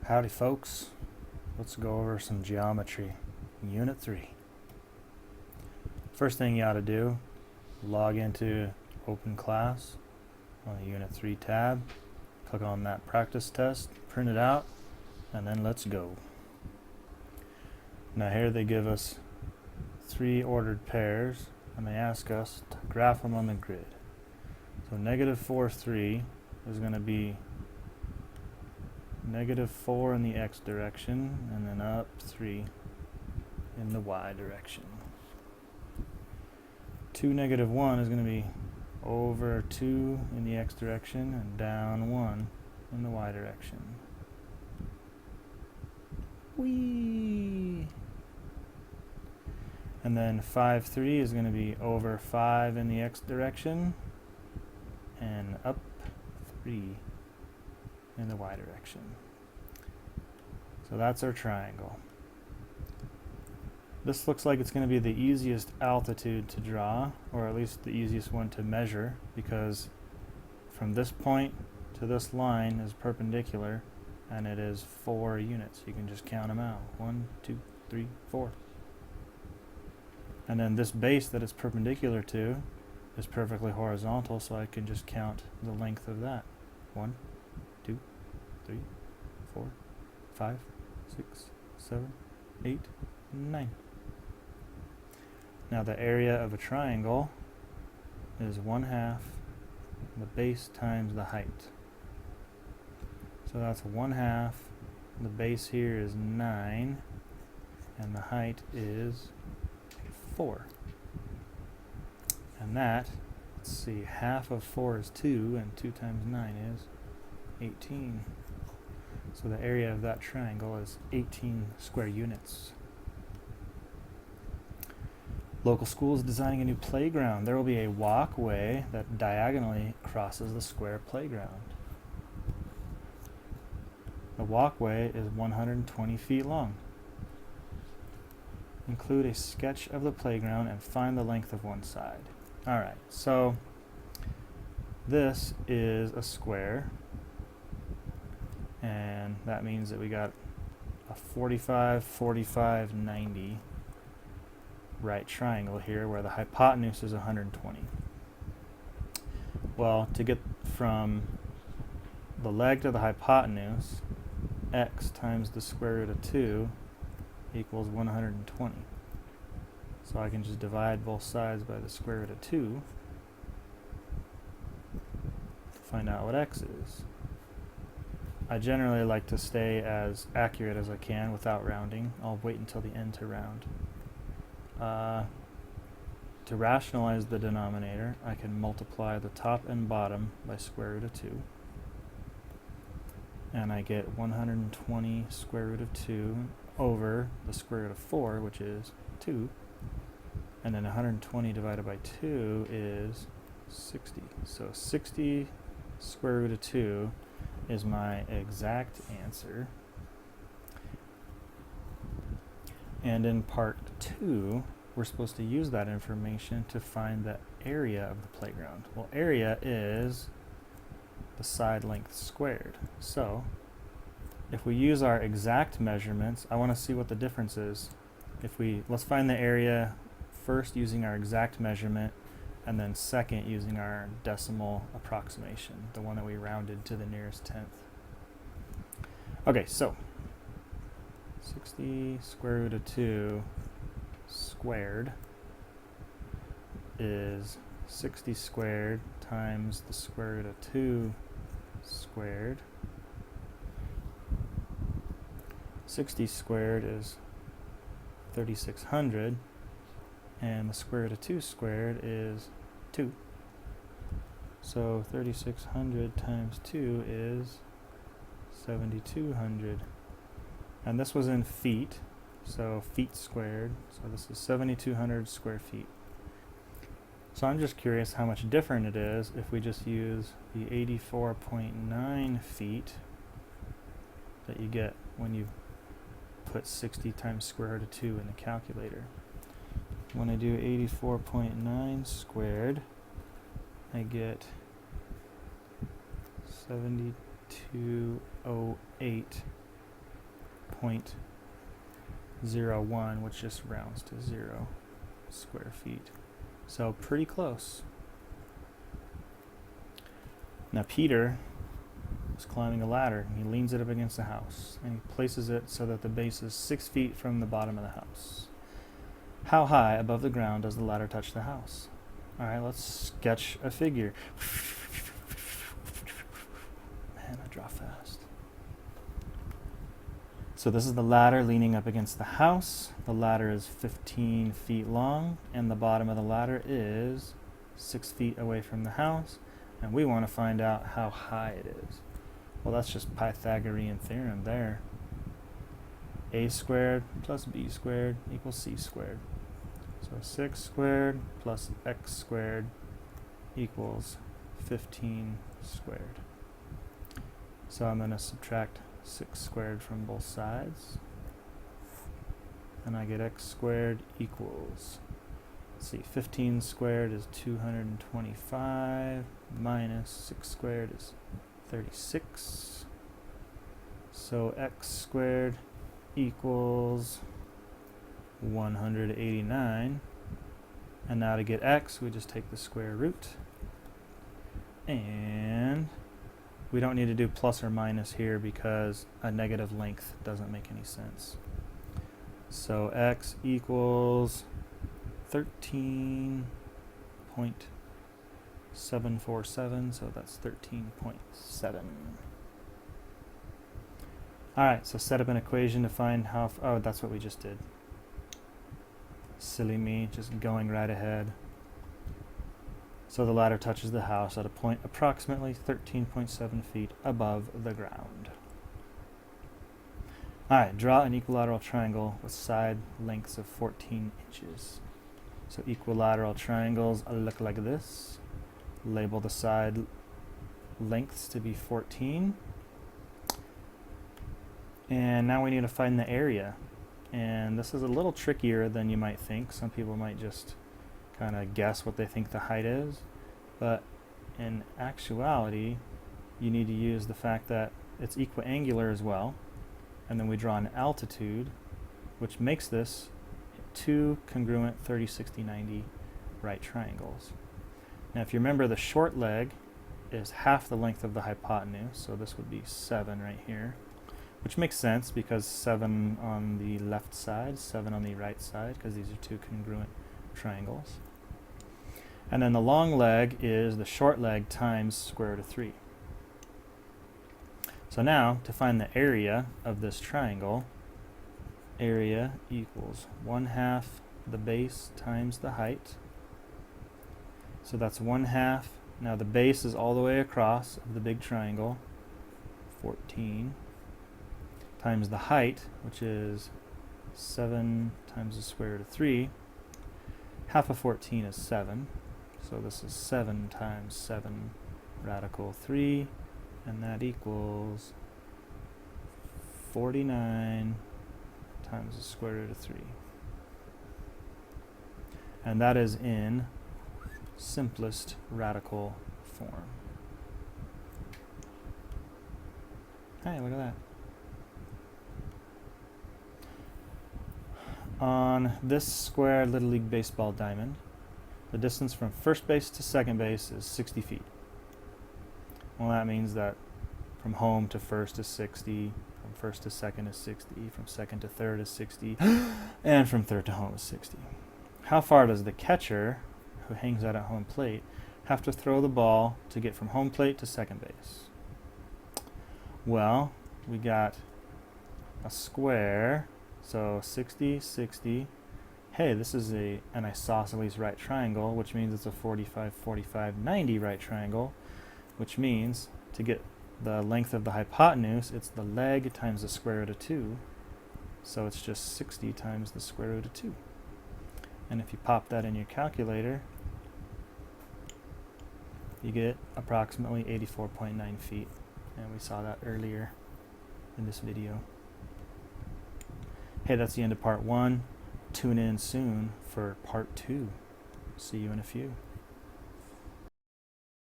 Howdy folks, let's go over some geometry, Unit 3. First thing you ought to do, log into OpenClass on the Unit 3 tab, click on that practice test, print it out, and then let's go. Now here they give us 3 ordered pairs, and they ask us to graph them on the grid. So -4, 3 is going to be -4 in the x direction, and then up 3 in the y direction. 2, -1 is going to be over 2 in the x direction and down 1 in the y direction. Whee! And then 5, 3 is going to be over 5 in the x direction and up 3 in the y direction. So that's our triangle. This looks like it's going to be the easiest altitude to draw, or at least the easiest one to measure, because from this point to this line is perpendicular, and it is 4 units. You can just count them out. 1, 2, 3, 4. And then this base that it's perpendicular to is perfectly horizontal, so I can just count the length of that. 1, 2, 3, 4, 5, 6, 7, 8, 9. Now the area of a triangle is 1/2 the base times the height. So that's 1/2. The base here is 9, and the height is 4. And that, let's see, half of 4 is 2, and 2 times 9 is 18. So the area of that triangle is 18 square units. Local school is designing a new playground. There will be a walkway that diagonally crosses the square playground. The walkway is 120 feet long. Include a sketch of the playground and find the length of one side. Alright, so this is a square, and that means that we got a 45, 45, 90 right triangle here where the hypotenuse is 120. Well, to get from the leg to the hypotenuse, x times the square root of 2 equals 120. So I can just divide both sides by the square root of 2 to find out what x is. I generally like to stay as accurate as I can without rounding. I'll wait until the end to round. To rationalize the denominator, I can multiply the top and bottom by square root of 2. And I get 120 square root of 2 over the square root of 4, which is 2. And then 120 divided by 2 is 60. So 60 square root of 2 is my exact answer. And in part 2, we're supposed to use that information to find the area of the playground. Well, area is the side length squared. So if we use our exact measurements, I want to see what the difference is. Let's find the area first using our exact measurement, and then second using our decimal approximation, the one that we rounded to the nearest tenth. Okay, so 60 square root of 2 squared is 60 squared times the square root of 2 squared. 60 squared is 3600, and the square root of 2 squared is 2. So 3600 times 2 is 7200. And this was in feet, so feet squared. So this is 7200 square feet. So I'm just curious how much different it is if we just use the 84.9 feet that you get when you put 60 times square root of 2 in the calculator. When I do 84.9 squared, I get 7208 0.01, which just rounds to 0 square feet. So pretty close. Now Peter is climbing a ladder. He leans it up against the house and he places it so that the base is 6 feet from the bottom of the house. How high above the ground does the ladder touch the house? Alright, let's sketch a figure. Man, I draw fast. So this is the ladder leaning up against the house. The ladder is 15 feet long and the bottom of the ladder is 6 feet away from the house. And we want to find out how high it is. Well, that's just Pythagorean theorem there. A squared plus b squared equals c squared. So 6 squared plus x squared equals 15 squared. So I'm going to subtract 6 squared from both sides. And I get x squared equals, let's see, 15 squared is 225 minus 6 squared is 36. So x squared equals 189. And now to get x, we just take the square root. And we don't need to do plus or minus here because a negative length doesn't make any sense. So x equals 13.747, so that's 13.7. Alright, so set up an equation to find how, oh, that's what we just did. Silly me, just going right ahead. So the ladder touches the house at a point approximately 13.7 feet above the ground. Alright, draw an equilateral triangle with side lengths of 14 inches. So equilateral triangles look like this. Label the side lengths to be 14. And now we need to find the area. And this is a little trickier than you might think. Some people might just kind of guess what they think the height is. But in actuality, you need to use the fact that it's equiangular as well. And then we draw an altitude, which makes this two congruent 30, 60, 90 right triangles. Now if you remember, the short leg is half the length of the hypotenuse, so this would be 7 right here, which makes sense because 7 on the left side, 7 on the right side, because these are two congruent triangles. And then the long leg is the short leg times square root of 3. So now, to find the area of this triangle, area equals 1/2 the base times the height. So that's 1/2. Now the base is all the way across of the big triangle, 14, times the height, which is 7 times the square root of 3. Half of 14 is 7. So this is 7 times 7 radical 3. And that equals 49 times the square root of 3. And that is in simplest radical form. Hey, look at that. On this square Little League baseball diamond, the distance from first base to second base is 60 feet. Well, that means that from home to first is 60, from first to second is 60, from second to third is 60, and from third to home is 60. How far does the catcher, who hangs out at home plate, have to throw the ball to get from home plate to second base? Well, we got a square, so 60, 60. Hey, this is an isosceles right triangle, which means it's a 45, 45, 90 right triangle, which means to get the length of the hypotenuse, it's the leg times the square root of 2. So it's just 60 times the square root of 2. And if you pop that in your calculator, you get approximately 84.9 feet. And we saw that earlier in this video. Hey, that's the end of part 1. Tune in soon for part 2. See you in a few.